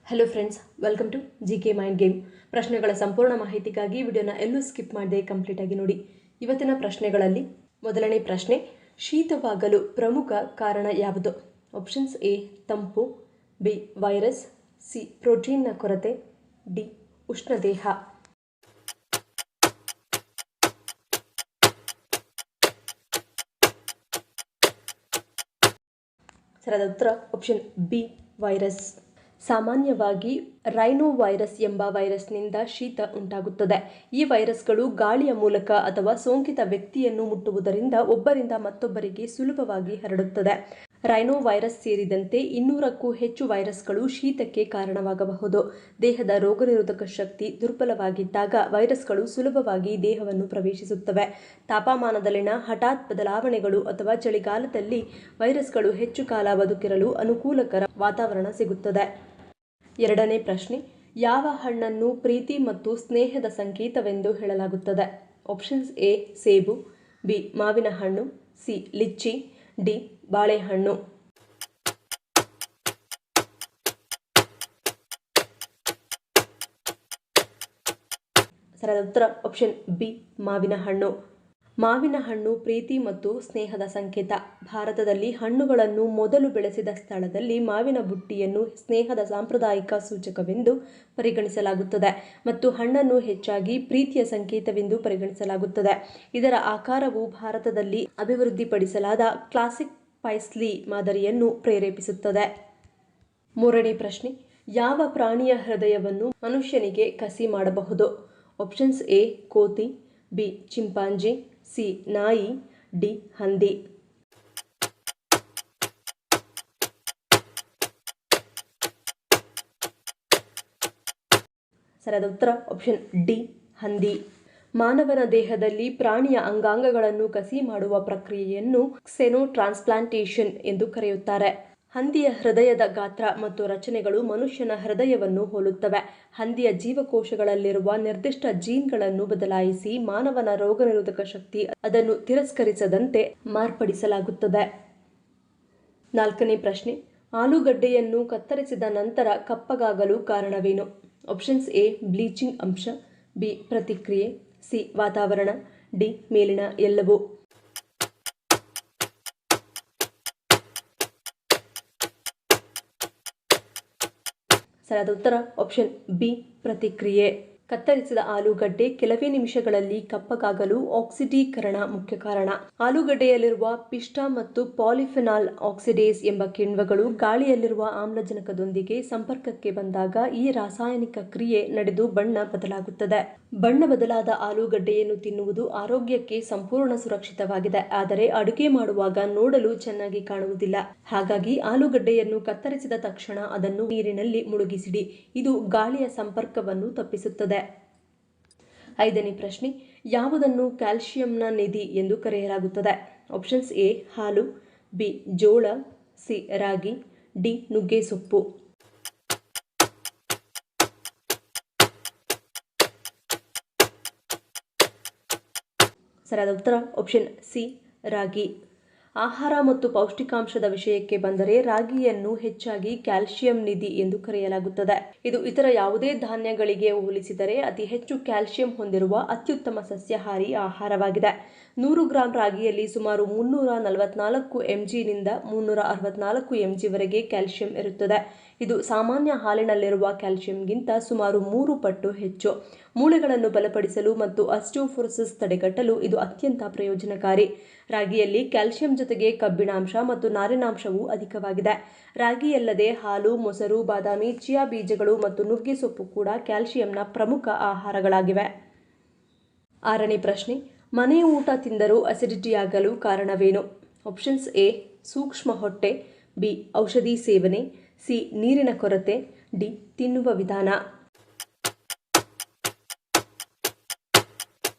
Hello friends, welcome to GK mind game. ಪ್ರಶ್ನೆಗಳ ಸಂಪೂರ್ಣ ಮಾಹಿತಿಗಾಗಿ ವಿಡಿಯೋನ ಎಲ್ಲೂ ಸ್ಕಿಪ್ ಮಾಡದೆ ಕಂಪ್ಲೀಟ್ ಆಗಿ ನೋಡಿ. ಇವತ್ತಿನ ಪ್ರಶ್ನೆಗಳಲ್ಲಿ ಮೊದಲನೇ ಪ್ರಶ್ನೆ, ಶೀತವಾಗಲು ಪ್ರಮುಖ ಕಾರಣ ಯಾವುದು? ಆಪ್ಷನ್ಸ್ ಎ ತಂಪು, ಬಿ ವೈರಸ್, ಸಿ ಪ್ರೋಟೀನ್ನ ಕೊರತೆ, ಡಿ ಉಷ್ಣದೇಹ. ಸರಿಯಾದ ಉತ್ತರ ಆಪ್ಷನ್ ಬಿ ವೈರಸ್. ಸಾಮಾನ್ಯವಾಗಿ ರೈನೋ ವೈರಸ್ ಎಂಬ ವೈರಸ್ನಿಂದ ಶೀತ ಉಂಟಾಗುತ್ತದೆ. ಈ ವೈರಸ್ಗಳು ಗಾಳಿಯ ಮೂಲಕ ಅಥವಾ ಸೋಂಕಿತ ವ್ಯಕ್ತಿಯನ್ನು ಮುಟ್ಟುವುದರಿಂದ ಒಬ್ಬರಿಂದ ಮತ್ತೊಬ್ಬರಿಗೆ ಸುಲಭವಾಗಿ ಹರಡುತ್ತದೆ. ರೈನೋ ವೈರಸ್ ಸೇರಿದಂತೆ 200ಕ್ಕೂ ಹೆಚ್ಚು ವೈರಸ್ಗಳು ಶೀತಕ್ಕೆ ಕಾರಣವಾಗಬಹುದು. ದೇಹದ ರೋಗನಿರೋಧಕ ಶಕ್ತಿ ದುರ್ಬಲವಾಗಿದ್ದಾಗ ವೈರಸ್ಗಳು ಸುಲಭವಾಗಿ ದೇಹವನ್ನು ಪ್ರವೇಶಿಸುತ್ತವೆ. ತಾಪಮಾನದಲ್ಲಿನ ಹಠಾತ್ ಬದಲಾವಣೆಗಳು ಅಥವಾ ಚಳಿಗಾಲದಲ್ಲಿ ವೈರಸ್ಗಳು ಹೆಚ್ಚು ಕಾಲ ಬದುಕಿರಲು ಅನುಕೂಲಕರ ವಾತಾವರಣ ಸಿಗುತ್ತದೆ. ಎರಡನೇ ಪ್ರಶ್ನೆ, ಯಾವ ಹಣ್ಣನ್ನು ಪ್ರೀತಿ ಮತ್ತು ಸ್ನೇಹದ ಸಂಕೇತವೆಂದು ಹೇಳಲಾಗುತ್ತದೆ? ಆಪ್ಷನ್ಸ್ ಎ ಸೇಬು, ಬಿ ಮಾವಿನ ಹಣ್ಣು, ಸಿ ಲಿಚ್ಚಿ, ಡಿ ಬಾಳೆಹಣ್ಣು. ಸರಿಯಾದ ಉತ್ತರ ಆಪ್ಷನ್ ಬಿ ಮಾವಿನ ಹಣ್ಣು. ಮಾವಿನ ಹಣ್ಣು ಪ್ರೀತಿ ಮತ್ತು ಸ್ನೇಹದ ಸಂಕೇತ. ಭಾರತದಲ್ಲಿ ಹಣ್ಣುಗಳನ್ನು ಮೊದಲು ಬೆಳೆಸಿದ ಸ್ಥಳದಲ್ಲಿ ಮಾವಿನ ಬುಟ್ಟಿಯನ್ನು ಸ್ನೇಹದ ಸಾಂಪ್ರದಾಯಿಕ ಸೂಚಕವೆಂದು ಪರಿಗಣಿಸಲಾಗುತ್ತದೆ ಮತ್ತು ಹಣ್ಣನ್ನು ಹೆಚ್ಚಾಗಿ ಪ್ರೀತಿಯ ಸಂಕೇತವೆಂದು ಪರಿಗಣಿಸಲಾಗುತ್ತದೆ. ಇದರ ಆಕಾರವು ಭಾರತದಲ್ಲಿ ಅಭಿವೃದ್ಧಿಪಡಿಸಲಾದ ಕ್ಲಾಸಿಕ್ ಪೈಸ್ಲಿ ಮಾದರಿಯನ್ನು ಪ್ರೇರೇಪಿಸುತ್ತದೆ. ಮೂರನೇ ಪ್ರಶ್ನೆ, ಯಾವ ಪ್ರಾಣಿಯ ಹೃದಯವನ್ನು ಮನುಷ್ಯನಿಗೆ ಕಸಿ ಮಾಡಬಹುದು? ಆಪ್ಷನ್ಸ್ ಎ ಕೋತಿ, ಬಿ ಚಿಂಪಾಂಜಿ, ಸಿ ನಾಯಿ, ಡಿ ಹಂದಿ. ಸರಿಯಾದ ಉತ್ತರ ಆಪ್ಷನ್ ಡಿ ಹಂದಿ. ಮಾನವನ ದೇಹದಲ್ಲಿ ಪ್ರಾಣಿಯ ಅಂಗಾಂಗಗಳನ್ನು ಕಸಿ ಮಾಡುವ ಪ್ರಕ್ರಿಯೆಯನ್ನು ಕ್ಸೆನೋ ಟ್ರಾನ್ಸ್ಪ್ಲಾಂಟೇಷನ್ ಎಂದು ಕರೆಯುತ್ತಾರೆ. ಹಂದಿಯ ಹೃದಯದ ಗಾತ್ರ ಮತ್ತು ರಚನೆಗಳು ಮನುಷ್ಯನ ಹೃದಯವನ್ನು ಹೋಲುತ್ತವೆ. ಹಂದಿಯ ಜೀವಕೋಶಗಳಲ್ಲಿರುವ ನಿರ್ದಿಷ್ಟ ಜೀನ್ಗಳನ್ನು ಬದಲಾಯಿಸಿ ಮಾನವನ ರೋಗನಿರೋಧಕ ಶಕ್ತಿ ಅದನ್ನು ತಿರಸ್ಕರಿಸದಂತೆ ಮಾರ್ಪಡಿಸಲಾಗುತ್ತದೆ. ನಾಲ್ಕನೇ ಪ್ರಶ್ನೆ, ಆಲೂಗಡ್ಡೆಯನ್ನು ಕತ್ತರಿಸಿದ ನಂತರ ಕಪ್ಪಗಾಗಲು ಕಾರಣವೇನು? ಆಪ್ಷನ್ಸ್ ಎ ಬ್ಲೀಚಿಂಗ್ ಅಂಶ, ಬಿ ಪ್ರತಿಕ್ರಿಯೆ, ಸಿ ವಾತಾವರಣ, ಡಿ ಮೇಲಿನ ಎಲ್ಲವೂ. ಸರಿಯಾದ ಉತ್ತರ ಆಪ್ಷನ್ ಬಿ ಪ್ರತಿಕ್ರಿಯೆ. ಕತ್ತರಿಸಿದ ಆಲೂಗಡ್ಡೆ ಕೆಲವೇ ನಿಮಿಷಗಳಲ್ಲಿ ಕಪ್ಪಗಾಗಲು ಆಕ್ಸಿಡೀಕರಣ ಮುಖ್ಯ ಕಾರಣ. ಆಲೂಗಡ್ಡೆಯಲ್ಲಿರುವ ಪಿಷ್ಟ ಮತ್ತು ಪಾಲಿಫೆನಾಲ್ ಆಕ್ಸಿಡೇಸ್ ಎಂಬ ಕಿಣ್ವಗಳು ಗಾಳಿಯಲ್ಲಿರುವ ಆಮ್ಲಜನಕದೊಂದಿಗೆ ಸಂಪರ್ಕಕ್ಕೆ ಬಂದಾಗ ಈ ರಾಸಾಯನಿಕ ಕ್ರಿಯೆ ನಡೆದು ಬಣ್ಣ ಬದಲಾಗುತ್ತದೆ. ಬಣ್ಣ ಬದಲಾದ ಆಲೂಗಡ್ಡೆಯನ್ನು ತಿನ್ನುವುದು ಆರೋಗ್ಯಕ್ಕೆ ಸಂಪೂರ್ಣ ಸುರಕ್ಷಿತವಾಗಿದೆ, ಆದರೆ ಅಡುಗೆ ಮಾಡುವಾಗ ನೋಡಲು ಚೆನ್ನಾಗಿ ಕಾಣುವುದಿಲ್ಲ. ಹಾಗಾಗಿ ಆಲೂಗಡ್ಡೆಯನ್ನು ಕತ್ತರಿಸಿದ ತಕ್ಷಣ ಅದನ್ನು ನೀರಿನಲ್ಲಿ ಮುಳುಗಿಸಿಡಿ. ಇದು ಗಾಳಿಯ ಸಂಪರ್ಕವನ್ನು ತಪ್ಪಿಸುತ್ತದೆ. ಐದನೇ ಪ್ರಶ್ನೆ, ಯಾವುದನ್ನು ಕ್ಯಾಲ್ಸಿಯಂನ ನಿಧಿ ಎಂದು ಕರೆಯಲಾಗುತ್ತದೆ? ಆಪ್ಷನ್ಸ್ ಎ ಹಾಲು, ಬಿ ಜೋಳ, ಸಿ ರಾಗಿ, ಡಿ ನುಗ್ಗೆ ಸೊಪ್ಪು. ಸರಿಯಾದ ಉತ್ತರ ಆಪ್ಷನ್ ಸಿ ರಾಗಿ. ಆಹಾರ ಮತ್ತು ಪೌಷ್ಟಿಕಾಂಶದ ವಿಷಯಕ್ಕೆ ಬಂದರೆ ರಾಗಿಯನ್ನು ಹೆಚ್ಚಾಗಿ ಕ್ಯಾಲ್ಸಿಯಂ ನಿಧಿ ಎಂದು ಕರೆಯಲಾಗುತ್ತದೆ. ಇದು ಇತರ ಯಾವುದೇ ಧಾನ್ಯಗಳಿಗೆ ಹೋಲಿಸಿದರೆ ಅತಿ ಹೆಚ್ಚು ಕ್ಯಾಲ್ಸಿಯಂ ಹೊಂದಿರುವ ಅತ್ಯುತ್ತಮ ಸಸ್ಯಾಹಾರಿ ಆಹಾರವಾಗಿದೆ. 100 ಗ್ರಾಂ ರಾಗಿಯಲ್ಲಿ ಸುಮಾರು 344 mgನಿಂದ 364 mgವರೆಗೆ ಕ್ಯಾಲ್ಸಿಯಂ ಇರುತ್ತದೆ. ಇದು ಸಾಮಾನ್ಯ ಹಾಲಿನಲ್ಲಿರುವ ಕ್ಯಾಲ್ಸಿಯಂಗಿಂತ ಸುಮಾರು 3 ಪಟ್ಟು ಹೆಚ್ಚು. ಮೂಳೆಗಳನ್ನು ಬಲಪಡಿಸಲು ಮತ್ತು ಆಸ್ಟಿಯೋಪೊರೋಸಿಸ್ ತಡೆಗಟ್ಟಲು ಇದು ಅತ್ಯಂತ ಪ್ರಯೋಜನಕಾರಿ. ರಾಗಿಯಲ್ಲಿ ಕ್ಯಾಲ್ಸಿಯಂ ಜೊತೆಗೆ ಕಬ್ಬಿಣಾಂಶ ಮತ್ತು ನಾರಿನಾಂಶವೂ ಅಧಿಕವಾಗಿದೆ. ರಾಗಿಯಲ್ಲದೆ ಹಾಲು, ಮೊಸರು, ಬಾದಾಮಿ, ಚಿಯಾ ಬೀಜಗಳು ಮತ್ತು ನುಗ್ಗೆ ಸೊಪ್ಪು ಕೂಡ ಕ್ಯಾಲ್ಸಿಯಂನ ಪ್ರಮುಖ ಆಹಾರಗಳಾಗಿವೆ. ಆರನೇ ಪ್ರಶ್ನೆ, ಮನೆ ಊಟ ತಿಂದರೂ ಅಸಿಡಿಟಿಯಾಗಲು ಕಾರಣವೇನು? ಆಪ್ಷನ್ಸ್ ಎ ಸೂಕ್ಷ್ಮ ಹೊಟ್ಟೆ, ಬಿ ಔಷಧಿ ಸೇವನೆ, ಸಿ ನೀರಿನ ಕೊರತೆ, ಡಿ ತಿನ್ನುವ ವಿಧಾನ.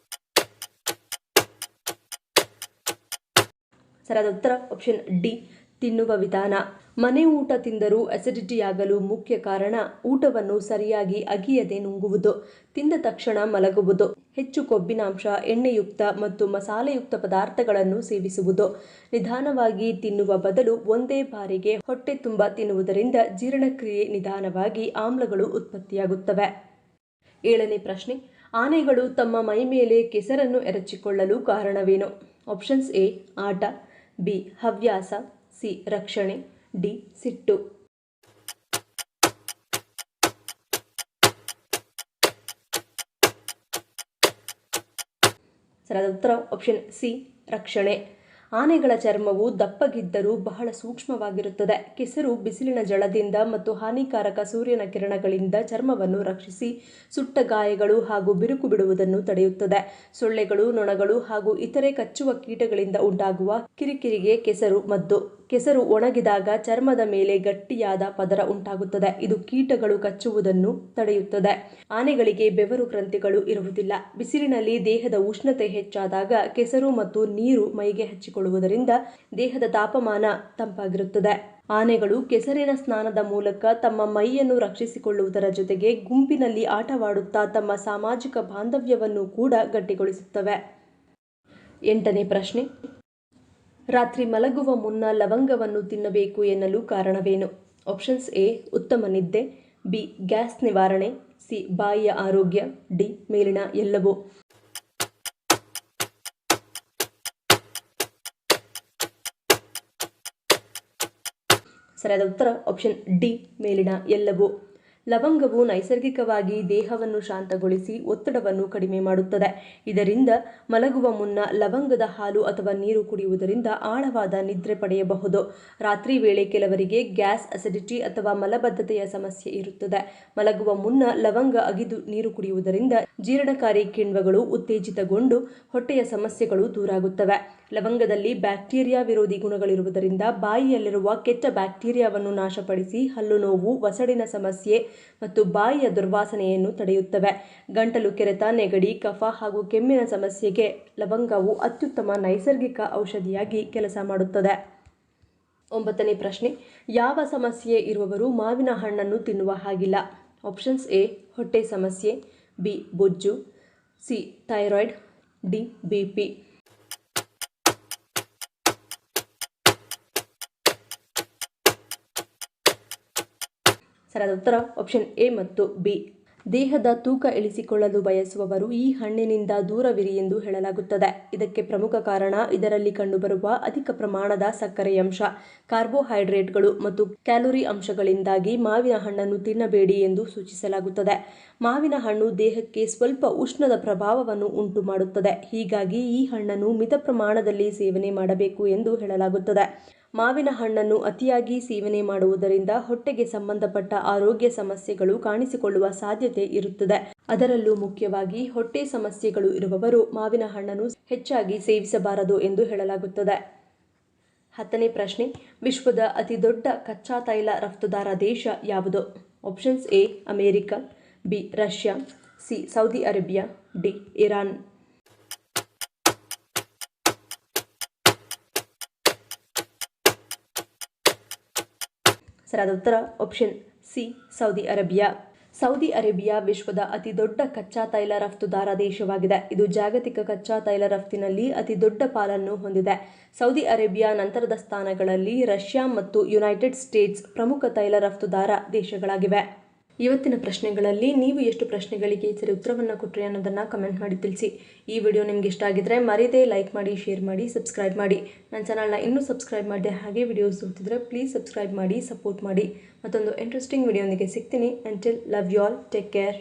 ಸರಿಯಾದ ಉತ್ತರ ಆಪ್ಷನ್ ಡಿ ತಿನ್ನುವ ವಿಧಾನ. ಮನೆ ಊಟ ತಿಂದರೂ ಅಸಿಡಿಟಿಯಾಗಲು ಮುಖ್ಯ ಕಾರಣ ಊಟವನ್ನು ಸರಿಯಾಗಿ ಅಗಿಯದೆ ನುಂಗುವುದು, ತಿಂದ ತಕ್ಷಣ ಮಲಗುವುದು, ಹೆಚ್ಚು ಕೊಬ್ಬಿನಾಂಶ, ಎಣ್ಣೆಯುಕ್ತ ಮತ್ತು ಮಸಾಲೆಯುಕ್ತ ಪದಾರ್ಥಗಳನ್ನು ಸೇವಿಸುವುದು. ನಿಧಾನವಾಗಿ ತಿನ್ನುವ ಬದಲು ಒಂದೇ ಬಾರಿಗೆ ಹೊಟ್ಟೆ ತುಂಬ ತಿನ್ನುವುದರಿಂದ ಜೀರ್ಣಕ್ರಿಯೆ ನಿಧಾನವಾಗಿ ಆಮ್ಲಗಳು ಉತ್ಪತ್ತಿಯಾಗುತ್ತವೆ. 7ನೇ ಪ್ರಶ್ನೆ, ಆನೆಗಳು ತಮ್ಮ ಮೈ ಮೇಲೆ ಕೆಸರನ್ನು ಎರಚಿಕೊಳ್ಳಲು ಕಾರಣವೇನು? ಆಪ್ಷನ್ಸ್ ಎ ಆಟ, ಬಿ ಹವ್ಯಾಸ, ಸಿ ರಕ್ಷಣೆ, ಡಿ ಸಿಟ್ಟು. ಸರಿಯಾದ ಉತ್ತರ ಆಪ್ಷನ್ ಸಿ ರಕ್ಷಣೆ. ಆನೆಗಳ ಚರ್ಮವು ದಪ್ಪಗಿದ್ದರೂ ಬಹಳ ಸೂಕ್ಷ್ಮವಾಗಿರುತ್ತದೆ. ಕೆಸರು ಬಿಸಿಲಿನ ಜಳದಿಂದ ಮತ್ತು ಹಾನಿಕಾರಕ ಸೂರ್ಯನ ಕಿರಣಗಳಿಂದ ಚರ್ಮವನ್ನು ರಕ್ಷಿಸಿ ಸುಟ್ಟ ಗಾಯಗಳು ಹಾಗೂ ಬಿರುಕು ಬಿಡುವುದನ್ನು ತಡೆಯುತ್ತದೆ. ಸೊಳ್ಳೆಗಳು, ನೊಣಗಳು ಹಾಗೂ ಇತರೆ ಕಚ್ಚುವ ಕೀಟಗಳಿಂದ ಉಂಟಾಗುವ ಕಿರಿಕಿರಿಗೆ ಕೆಸರು ಮದ್ದು. ಕೆಸರು ಒಣಗಿದಾಗ ಚರ್ಮದ ಮೇಲೆ ಗಟ್ಟಿಯಾದ ಪದರ ಉಂಟಾಗುತ್ತದೆ. ಇದು ಕೀಟಗಳು ಕಚ್ಚುವುದನ್ನು ತಡೆಯುತ್ತದೆ. ಆನೆಗಳಿಗೆ ಬೆವರು ಗ್ರಂಥಿಗಳು ಇರುವುದಿಲ್ಲ. ಬಿಸಿಲಿನಲ್ಲಿ ದೇಹದ ಉಷ್ಣತೆ ಹೆಚ್ಚಾದಾಗ ಕೆಸರು ಮತ್ತು ನೀರು ಮೈಗೆ ಹಚ್ಚಿಕೊಳ್ಳುವುದರಿಂದ ದೇಹದ ತಾಪಮಾನ ತಂಪಾಗಿರುತ್ತದೆ. ಆನೆಗಳು ಕೆಸರಿನ ಸ್ನಾನದ ಮೂಲಕ ತಮ್ಮ ಮೈಯನ್ನು ರಕ್ಷಿಸಿಕೊಳ್ಳುವುದರ ಜೊತೆಗೆ ಗುಂಪಿನಲ್ಲಿ ಆಟವಾಡುತ್ತಾ ತಮ್ಮ ಸಾಮಾಜಿಕ ಬಾಂಧವ್ಯವನ್ನು ಕೂಡ ಗಟ್ಟಿಗೊಳಿಸುತ್ತವೆ. 8ನೇ ಪ್ರಶ್ನೆ, ರಾತ್ರಿ ಮಲಗುವ ಮುನ್ನ ಲವಂಗವನ್ನು ತಿನ್ನಬೇಕು ಎನ್ನಲು ಕಾರಣವೇನು? ಆಪ್ಷನ್ಸ್ ಎ ಉತ್ತಮ ನಿದ್ದೆ, ಬಿ ಗ್ಯಾಸ್ ನಿವಾರಣೆ, ಸಿ ಬಾಯಿಯ ಆರೋಗ್ಯ, ಡಿ ಮೇಲಿನ ಎಲ್ಲವೂ. ಸರಿಯಾದ ಉತ್ತರ ಆಪ್ಷನ್ ಡಿ ಮೇಲಿನ ಎಲ್ಲವೂ. ಲವಂಗವು ನೈಸರ್ಗಿಕವಾಗಿ ದೇಹವನ್ನು ಶಾಂತಗೊಳಿಸಿ ಒತ್ತಡವನ್ನು ಕಡಿಮೆ ಮಾಡುತ್ತದೆ. ಇದರಿಂದ ಮಲಗುವ ಮುನ್ನ ಲವಂಗದ ಹಾಲು ಅಥವಾ ನೀರು ಕುಡಿಯುವುದರಿಂದ ಆಳವಾದ ನಿದ್ರೆ ಪಡೆಯಬಹುದು. ರಾತ್ರಿ ವೇಳೆ ಕೆಲವರಿಗೆ ಗ್ಯಾಸ್, ಅಸಿಡಿಟಿ ಅಥವಾ ಮಲಬದ್ಧತೆಯ ಸಮಸ್ಯೆ ಇರುತ್ತದೆ. ಮಲಗುವ ಮುನ್ನ ಲವಂಗ ಅಗಿದು ನೀರು ಕುಡಿಯುವುದರಿಂದ ಜೀರ್ಣಕಾರಿ ಕಿಣ್ವಗಳು ಉತ್ತೇಜಿತಗೊಂಡು ಹೊಟ್ಟೆಯ ಸಮಸ್ಯೆಗಳು ದೂರಾಗುತ್ತವೆ. ಲವಂಗದಲ್ಲಿ ಬ್ಯಾಕ್ಟೀರಿಯಾ ವಿರೋಧಿ ಗುಣಗಳಿರುವುದರಿಂದ ಬಾಯಿಯಲ್ಲಿರುವ ಕೆಟ್ಟ ಬ್ಯಾಕ್ಟೀರಿಯಾವನ್ನು ನಾಶಪಡಿಸಿ ಹಲ್ಲು ನೋವು, ವಸಡಿನ ಸಮಸ್ಯೆ ಮತ್ತು ಬಾಯಿಯ ದುರ್ವಾಸನೆಯನ್ನು ತಡೆಯುತ್ತವೆ. ಗಂಟಲು ಕೆರೆತ, ನೆಗಡಿ, ಕಫ ಹಾಗೂ ಕೆಮ್ಮಿನ ಸಮಸ್ಯೆಗೆ ಲವಂಗವು ಅತ್ಯುತ್ತಮ ನೈಸರ್ಗಿಕ ಔಷಧಿಯಾಗಿ ಕೆಲಸ ಮಾಡುತ್ತದೆ. 9ನೇ ಪ್ರಶ್ನೆ, ಯಾವ ಸಮಸ್ಯೆ ಇರುವವರು ಮಾವಿನ ಹಣ್ಣನ್ನು ತಿನ್ನುವ ಹಾಗಿಲ್ಲ? ಆಪ್ಷನ್ಸ್ ಎ ಹೊಟ್ಟೆ ಸಮಸ್ಯೆ, ಬಿ ಬೊಜ್ಜು, ಸಿ ಥೈರಾಯ್ಡ್, ಡಿ ಬಿಪಿ. ಸರಿಯಾದ ಉತ್ತರ ಆಪ್ಷನ್ ಎ ಮತ್ತು ಬಿ. ದೇಹದ ತೂಕ ಇಳಿಸಿಕೊಳ್ಳಲು ಬಯಸುವವರು ಈ ಹಣ್ಣಿನಿಂದ ದೂರವಿರಿ ಎಂದು ಹೇಳಲಾಗುತ್ತದೆ. ಇದಕ್ಕೆ ಪ್ರಮುಖ ಕಾರಣ ಇದರಲ್ಲಿ ಕಂಡುಬರುವ ಅಧಿಕ ಪ್ರಮಾಣದ ಸಕ್ಕರೆಯಂಶ, ಕಾರ್ಬೋಹೈಡ್ರೇಟ್ಗಳು ಮತ್ತು ಕ್ಯಾಲೋರಿ ಅಂಶಗಳಿಂದಾಗಿ ಮಾವಿನ ಹಣ್ಣನ್ನು ತಿನ್ನಬೇಡಿ ಎಂದು ಸೂಚಿಸಲಾಗುತ್ತದೆ. ಮಾವಿನ ಹಣ್ಣು ದೇಹಕ್ಕೆ ಸ್ವಲ್ಪ ಉಷ್ಣದ ಪ್ರಭಾವವನ್ನು ಉಂಟು ಮಾಡುತ್ತದೆ. ಹೀಗಾಗಿ ಈ ಹಣ್ಣನ್ನು ಮಿತ ಪ್ರಮಾಣದಲ್ಲಿ ಸೇವನೆ ಮಾಡಬೇಕು ಎಂದು ಹೇಳಲಾಗುತ್ತದೆ. ಮಾವಿನ ಹಣ್ಣನ್ನು ಅತಿಯಾಗಿ ಸೇವನೆ ಮಾಡುವುದರಿಂದ ಹೊಟ್ಟೆಗೆ ಸಂಬಂಧಪಟ್ಟ ಆರೋಗ್ಯ ಸಮಸ್ಯೆಗಳು ಕಾಣಿಸಿಕೊಳ್ಳುವ ಸಾಧ್ಯತೆ ಇರುತ್ತದೆ. ಅದರಲ್ಲೂ ಮುಖ್ಯವಾಗಿ ಹೊಟ್ಟೆ ಸಮಸ್ಯೆಗಳು ಇರುವವರು ಮಾವಿನ ಹಣ್ಣನ್ನು ಹೆಚ್ಚಾಗಿ ಸೇವಿಸಬಾರದು ಎಂದು ಹೇಳಲಾಗುತ್ತದೆ. 10ನೇ ಪ್ರಶ್ನೆ, ವಿಶ್ವದ ಅತಿದೊಡ್ಡ ಕಚ್ಚಾ ತೈಲ ರಫ್ತುದಾರ ದೇಶ ಯಾವುದು? Options A America, B Russia, C Saudi Arabia, D Iran. ಸರಿಯಾದ ಉತ್ತರ option C Saudi Arabia. Saudi Arabia ವಿಶ್ವದ ಅತಿ ದೊಡ್ಡ ಕಚ್ಚಾ ತೈಲ ರಫ್ತುದಾರ ದೇಶವಾಗಿದೆ. ಇದು ಜಾಗತಿಕ ಕಚ್ಚಾ ತೈಲ ರಫ್ತಿನಲ್ಲಿ ಅತಿ ದೊಡ್ಡ ಪಾಲನ್ನು ಹೊಂದಿದೆ. ಸೌದಿ ಅರೇಬಿಯಾ ನಂತರದ ಸ್ಥಾನಗಳಲ್ಲಿ ರಷ್ಯಾ ಮತ್ತು ಯುನೈಟೆಡ್ ಸ್ಟೇಟ್ಸ್ ಪ್ರಮುಖ ತೈಲ ರಫ್ತುದಾರ ದೇಶಗಳಾಗಿವೆ. ಇವತ್ತಿನ ಪ್ರಶ್ನೆಗಳಲ್ಲಿ ನೀವು ಎಷ್ಟು ಪ್ರಶ್ನೆಗಳಿಗೆ ಸರಿ ಉತ್ತರವನ್ನು ಕೊಟ್ಟರೆ ಅನ್ನೋದನ್ನು ಕಮೆಂಟ್ ಮಾಡಿ ತಿಳಿಸಿ. ಈ ವಿಡಿಯೋ ನಿಮ್ಗೆ ಇಷ್ಟ ಆಗಿದ್ರೆ ಮರೀದೇ ಲೈಕ್ ಮಾಡಿ, ಶೇರ್ ಮಾಡಿ, ಸಬ್ಸ್ಕ್ರೈಬ್ ಮಾಡಿ. ನನ್ನ ಚಾನಲ್ನ ಇನ್ನೂ ಸಬ್ಸ್ಕ್ರೈಬ್ ಮಾಡಿದೆ ಹಾಗೆ ವಿಡಿಯೋಸ್ ನೋಡ್ತಿದ್ರೆ ಪ್ಲೀಸ್ ಸಬ್ಸ್ಕ್ರೈಬ್ ಮಾಡಿ, ಸಪೋರ್ಟ್ ಮಾಡಿ. ಮತ್ತೊಂದು ಇಂಟ್ರೆಸ್ಟಿಂಗ್ ವಿಡಿಯೋಂದಿಗೆ ಸಿಗ್ತೀನಿ. Until love you all, take care.